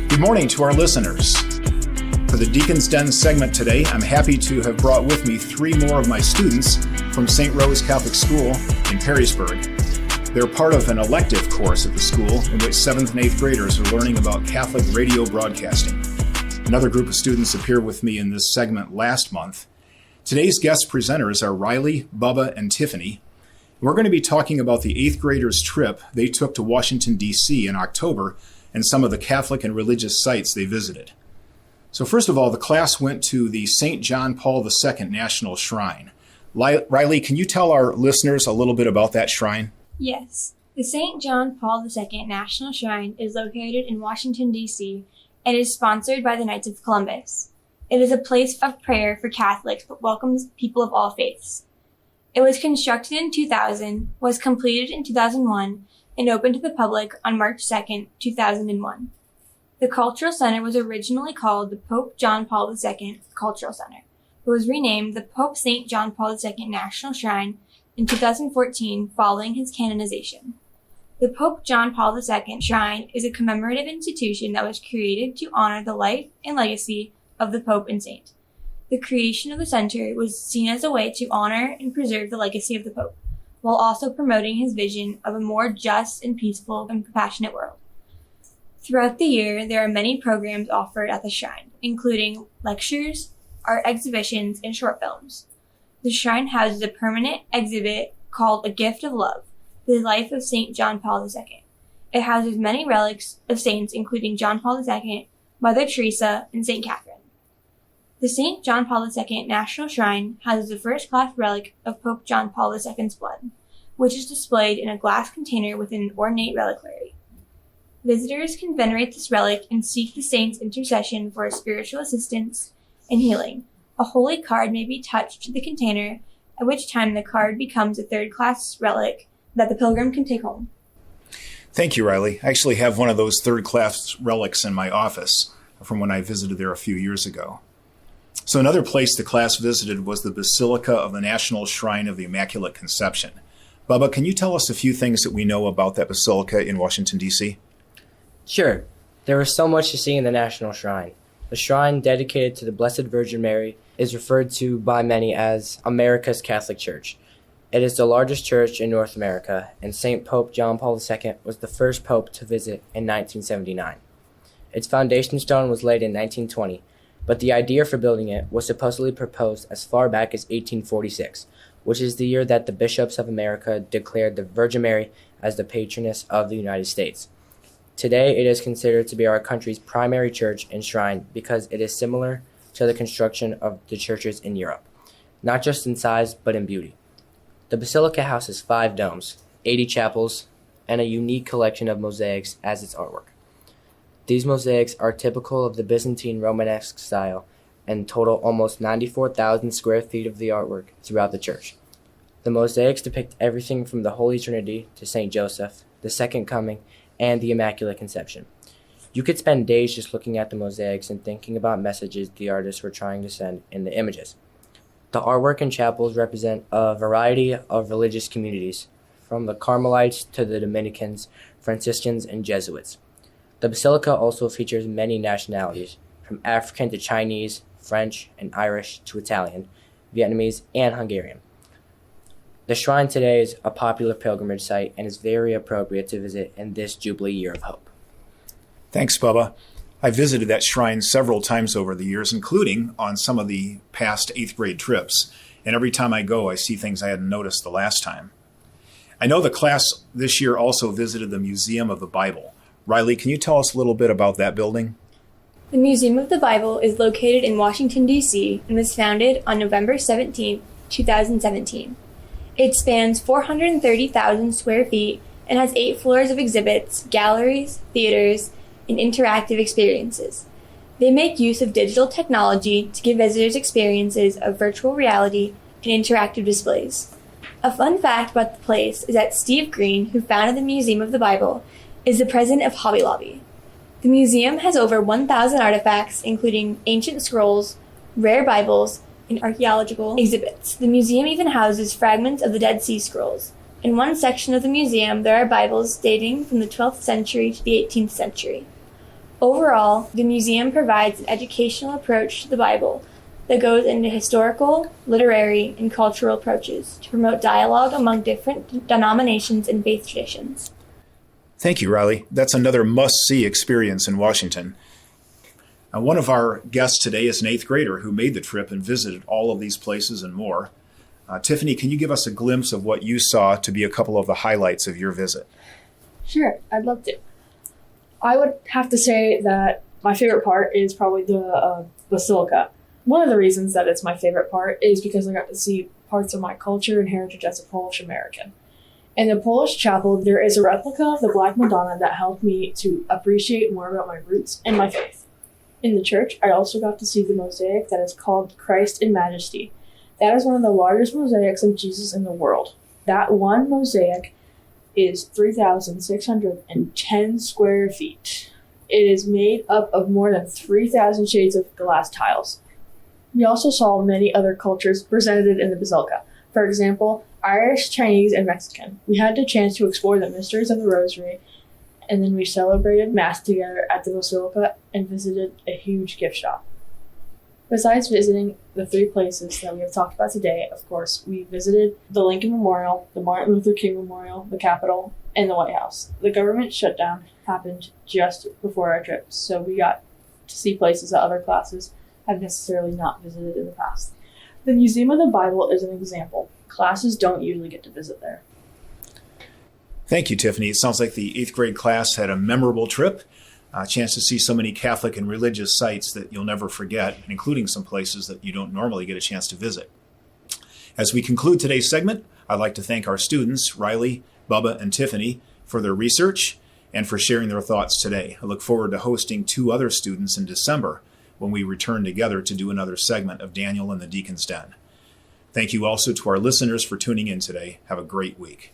Good morning to our listeners. For the Deacon's Den segment today, I'm happy to have brought with me 3 more of my students from St. Rose Catholic School in Perrysburg. They're part of an elective course at the school in which 7th and 8th graders are learning about Catholic radio broadcasting. Another group of students appeared with me in this segment last month. Today's guest presenters are Riley, Bubba, and Tiffani. We're going to be talking about the 8th graders' trip they took to Washington, D.C. in October and some of the Catholic and religious sites they visited. So first of all, the class went to the St. John Paul II National Shrine. Riley, can you tell our listeners a little bit about that shrine? Yes. The St. John Paul II National Shrine is located in Washington, D.C., and is sponsored by the Knights of Columbus. It is a place of prayer for Catholics but welcomes people of all faiths. It was constructed in 2000, was completed in 2001, and opened to the public on March 2, 2001. The Cultural Center was originally called the Pope John Paul II Cultural Center, but was renamed the Pope St. John Paul II National Shrine in 2014 following his canonization. The Pope John Paul II Shrine is a commemorative institution that was created to honor the life and legacy of the Pope and Saint. The creation of the center was seen as a way to honor and preserve the legacy of the Pope, while also promoting his vision of a more just and peaceful and compassionate world. Throughout the year, there are many programs offered at the shrine, including lectures, art exhibitions, and short films. The shrine houses a permanent exhibit called A Gift of Love, the life of St. John Paul II. It houses many relics of saints, including John Paul II, Mother Teresa, and St. Catherine. The St. John Paul II National Shrine houses a first-class relic of Pope John Paul II's blood, which is displayed in a glass container within an ornate reliquary. Visitors can venerate this relic and seek the saint's intercession for spiritual assistance and healing. A holy card may be touched to the container, at which time the card becomes a third-class relic that the pilgrim can take home. Thank you, Riley. I actually have one of those third-class relics in my office from when I visited there a few years ago. So another place the class visited was the Basilica of the National Shrine of the Immaculate Conception. Bubba, can you tell us a few things that we know about that basilica in Washington, D.C.? Sure. There is so much to see in the National Shrine. The shrine dedicated to the Blessed Virgin Mary is referred to by many as America's Catholic Church. It is the largest church in North America, and St. Pope John Paul II was the first pope to visit in 1979. Its foundation stone was laid in 1920, but the idea for building it was supposedly proposed as far back as 1846, which is the year that the bishops of America declared the Virgin Mary as the patroness of the United States. Today, it is considered to be our country's primary church and shrine because it is similar to the construction of the churches in Europe, not just in size, but in beauty. The basilica houses 5 domes, 80 chapels, and a unique collection of mosaics as its artwork. These mosaics are typical of the Byzantine Romanesque style and total almost 94,000 square feet of the artwork throughout the church. The mosaics depict everything from the Holy Trinity to St. Joseph, the Second Coming, and the Immaculate Conception. You could spend days just looking at the mosaics and thinking about messages the artists were trying to send in the images. The artwork and chapels represent a variety of religious communities, from the Carmelites to the Dominicans, Franciscans, and Jesuits. The basilica also features many nationalities, from African to Chinese, French and Irish to Italian, Vietnamese, and Hungarian. The shrine today is a popular pilgrimage site and is very appropriate to visit in this Jubilee Year of Hope. Thanks, Bubba. I visited that shrine several times over the years, including on some of the past 8th grade trips. And every time I go, I see things I hadn't noticed the last time. I know the class this year also visited the Museum of the Bible. Riley, can you tell us a little bit about that building? The Museum of the Bible is located in Washington, D.C. and was founded on November 17, 2017. It spans 430,000 square feet and has 8 floors of exhibits, galleries, theaters, and interactive experiences. They make use of digital technology to give visitors experiences of virtual reality and interactive displays. A fun fact about the place is that Steve Green, who founded the Museum of the Bible, is the president of Hobby Lobby. The museum has over 1,000 artifacts, including ancient scrolls, rare Bibles, and archaeological exhibits. The museum even houses fragments of the Dead Sea Scrolls, In one section of the museum, there are Bibles dating from the 12th century to the 18th century. Overall, the museum provides an educational approach to the Bible that goes into historical, literary, and cultural approaches to promote dialogue among different denominations and faith traditions. Thank you, Riley. That's another must-see experience in Washington. Now, one of our guests today is an 8th grader who made the trip and visited all of these places and more. Tiffani, can you give us a glimpse of what you saw to be a couple of the highlights of your visit? Sure, I'd love to. I would have to say that my favorite part is probably the Basilica. One of the reasons that it's my favorite part is because I got to see parts of my culture and heritage as a Polish American. In the Polish chapel, there is a replica of the Black Madonna that helped me to appreciate more about my roots and my faith. In the church, I also got to see the mosaic that is called Christ in Majesty. That is one of the largest mosaics of Jesus in the world. That one mosaic is 3,610 square feet. It is made up of more than 3,000 shades of glass tiles. We also saw many other cultures presented in the Basilica. For example, Irish, Chinese, and Mexican. We had the chance to explore the mysteries of the Rosary, and then we celebrated Mass together at the Basilica and visited a huge gift shop. Besides visiting the 3 places that we have talked about today, of course, we visited the Lincoln Memorial, the Martin Luther King Memorial, the Capitol, and the White House. The government shutdown happened just before our trip, so we got to see places that other classes have necessarily not visited in the past. The Museum of the Bible is an example. Classes don't usually get to visit there. Thank you, Tiffani. It sounds like the 8th grade class had a memorable trip. A chance to see so many Catholic and religious sites that you'll never forget, including some places that you don't normally get a chance to visit. As we conclude today's segment, I'd like to thank our students, Riley, Bubba, and Tiffani, for their research and for sharing their thoughts today. I look forward to hosting 2 other students in December when we return together to do another segment of Daniel and the Deacon's Den. Thank you also to our listeners for tuning in today. Have a great week.